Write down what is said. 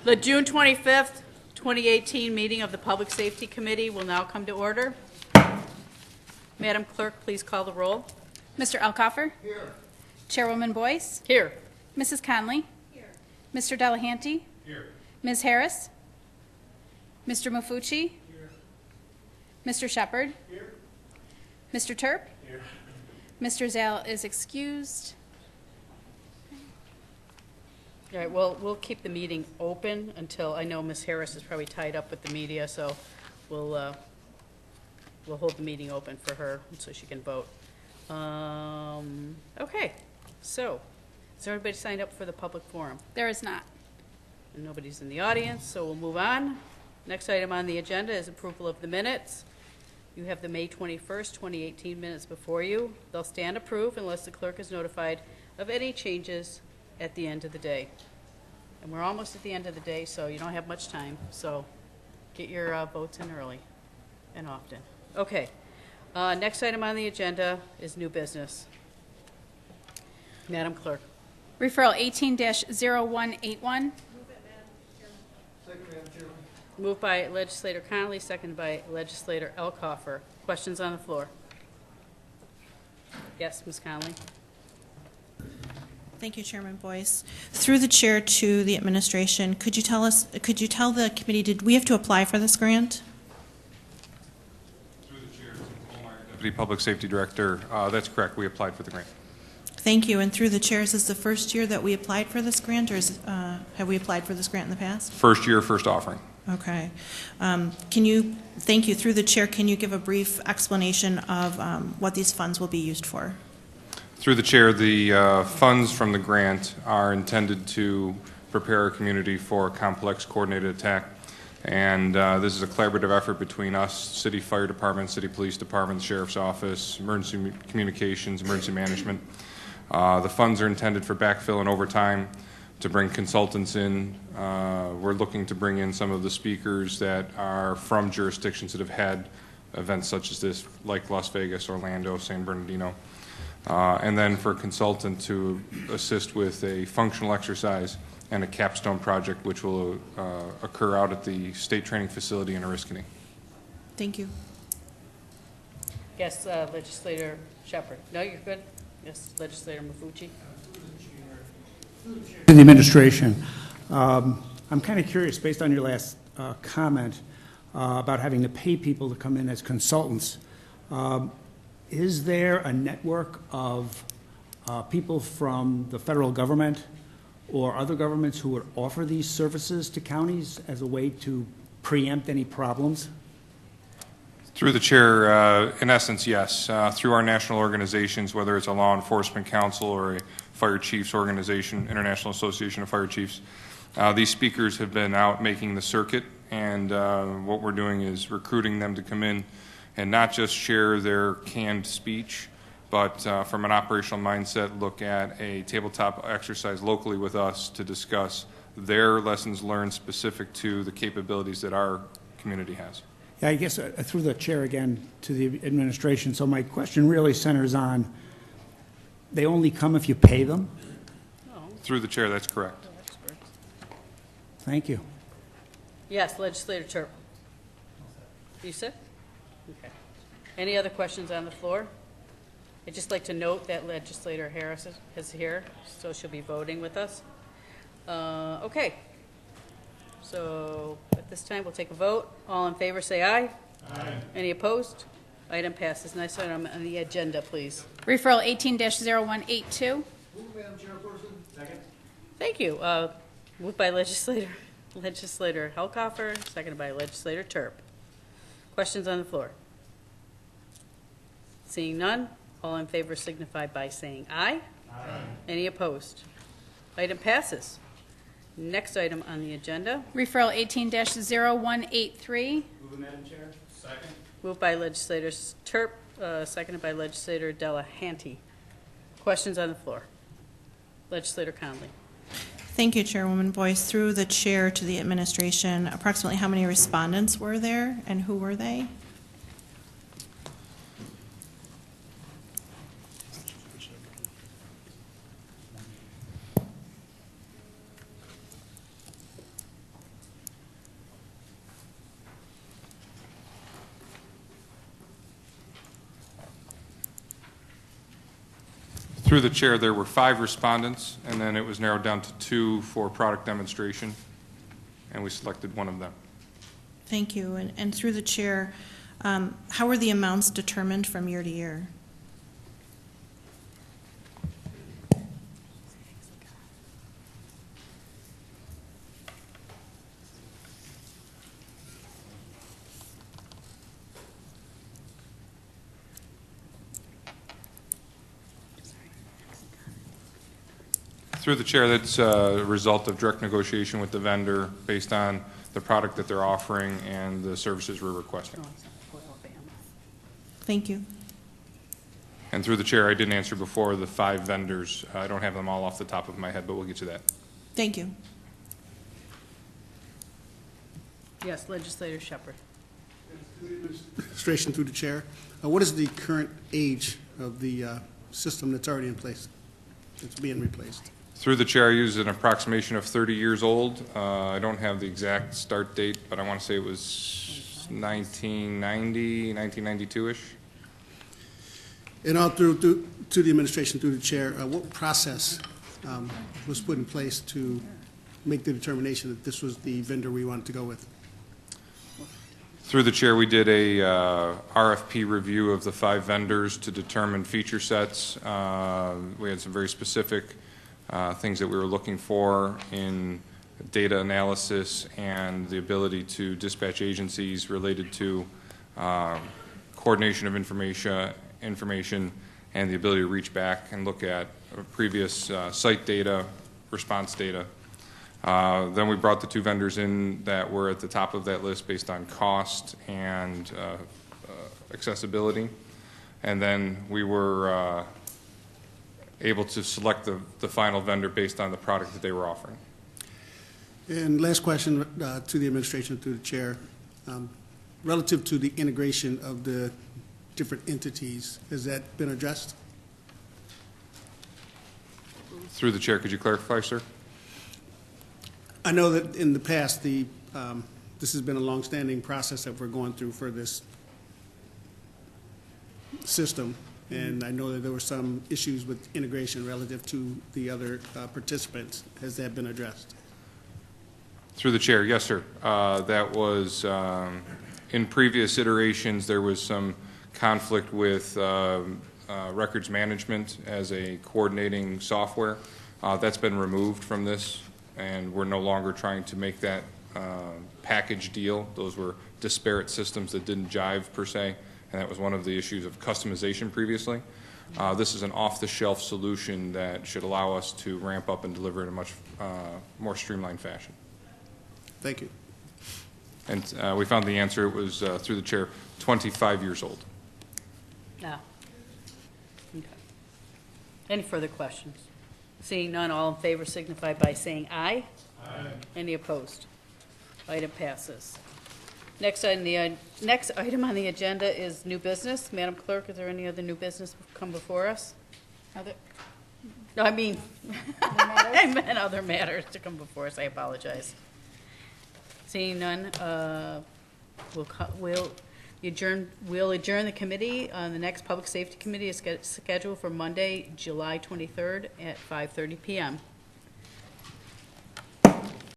The June 25th, 2018 meeting of the Public Safety Committee will now come to order. Madam Clerk, please call the roll. Mr. Elkoffer? Here. Chairwoman Boyce? Here. Mrs. Conley? Here. Mr. Delahanty? Here. Ms. Harris? Mr. Mafucci? Here. Mr. Shepard? Here. Mr. Terp? Here. Mr. Zale is excused. All right, well, we'll keep the meeting open until, I know Ms. Harris is probably tied up with the media, so we'll hold the meeting open for her so she can vote. Okay, so, is everybody signed up for the public forum? There is not. And nobody's in the audience, so we'll move on. Next item on the agenda is approval of the minutes. You have the May 21st, 2018 minutes before you. They'll stand approved unless the clerk is notified of any changes at the end of the day. And we're almost at the end of the day, so you don't have much time. So get your votes in early and often. Okay. Next item on the agenda is new business. Madam Clerk. Referral 18-0181. Second, Madam Chairman. Moved by Legislator Connolly, seconded by Legislator Elkoffer. Questions on the floor? Yes, Ms. Connolly. Thank you, Chairman Boyce. Through the chair to the administration, could you tell the committee, did we have to apply for this grant? Through the chair to Omar, Deputy Public Safety Director, that's correct. We applied for the grant. Thank you. And through the chair, is this the first year that we applied for this grant, or have we applied for this grant in the past? First year, first offering. Okay. Thank you. Through the chair, can you give a brief explanation of what these funds will be used for? Through the chair, the funds from the grant are intended to prepare our community for a complex coordinated attack. And this is a collaborative effort between us, City Fire Department, City Police Department, Sheriff's Office, Emergency Communications, Emergency Management. The funds are intended for backfill and overtime, to bring consultants in. We're looking to bring in some of the speakers that are from jurisdictions that have had events such as this, like Las Vegas, Orlando, San Bernardino. And then for a consultant to assist with a functional exercise and a capstone project which will occur out at the state training facility in Oriskany. Thank you. Yes, Legislator Shepard. No, you're good? Yes, Legislator Mafucci. To the administration, I'm kind of curious, based on your last comment about having to pay people to come in as consultants. Is there a network of people from the federal government or other governments who would offer these services to counties as a way to preempt any problems? Through the chair, in essence, yes. Through our national organizations, whether it's a law enforcement council or a fire chiefs organization, International Association of Fire Chiefs, these speakers have been out making the circuit, and what we're doing is recruiting them to come in and not just share their canned speech, but from an operational mindset, look at a tabletop exercise locally with us to discuss their lessons learned specific to the capabilities that our community has. Yeah, I guess through the chair again to the administration. So my question really centers on, they only come if you pay them? Through the chair, that's correct. Thank you. Yes, Legislator Terp. You said? Okay. Any other questions on the floor? I'd just like to note that Legislator Harris is here, so she'll be voting with us. Okay. So at this time, we'll take a vote. All in favor, say aye. Aye. Any opposed? Item passes. Next item on the agenda, please. Referral 18-0182. Move, Madam Chairperson. Second. Thank you. Moved by Legislator Elkoffer, seconded by Legislator Terp. Questions on the floor? Seeing none, all in favor signify by saying aye. Aye. Any opposed? Item passes. Next item on the agenda. Referral 18-0183. Move, Madam Chair. Second. Moved by Legislator Terp, seconded by Legislator Delahanty. Questions on the floor? Legislator Conley. Thank you, Chairwoman Boyce. Through the chair to the administration, approximately how many respondents were there and who were they? Through the chair, there were 5 respondents, and then it was narrowed down to 2 for product demonstration, and we selected one of them. Thank you. And through the chair, how are the amounts determined from year to year? Through the chair, that's a result of direct negotiation with the vendor based on the product that they're offering and the services we're requesting. Thank you. And through the chair, I didn't answer before the 5 vendors. I don't have them all off the top of my head, but we'll get to that. Thank you. Yes, Legislator Shepherd. Administration through the chair. What is the current age of the system that's already in place, that's being replaced? Through the chair, I used an approximation of 30 years old. I don't have the exact start date, but I want to say it was 1990, 1992-ish. And all through to the administration through the chair, what process was put in place to make the determination that this was the vendor we wanted to go with? Through the chair, we did a RFP review of the 5 vendors to determine feature sets. We had some very specific things that we were looking for in data analysis and the ability to dispatch agencies related to coordination of information and the ability to reach back and look at previous site data, response data. Then we brought the 2 vendors in that were at the top of that list based on cost and accessibility. And then we were able to select the final vendor based on the product that they were offering. And last question to the administration through the chair. Relative to the integration of the different entities, has that been addressed? Through the chair, could you clarify, sir? I know that in the past, this has been a longstanding process that we're going through for this system, and I know that there were some issues with integration relative to the other participants. Has that been addressed? Through the chair, yes, sir. That was, in previous iterations, there was some conflict with records management as a coordinating software. That's been removed from this, and we're no longer trying to make that package deal. Those were disparate systems that didn't jive per se, and that was one of the issues of customization previously. This is an off-the-shelf solution that should allow us to ramp up and deliver in a much more streamlined fashion. Thank you. And we found the answer. It was, through the chair, 25 years old. No. Okay. Any further questions? Seeing none, all in favor signify by saying aye. Aye. Any opposed? Item passes. Next item on the agenda is new business. Madam Clerk, is there any other new business come before us? No, I mean, I meant other matters to come before us. I apologize. Seeing none, we'll adjourn the committee. The next Public Safety Committee is scheduled for Monday, July 23rd at 5:30 p.m.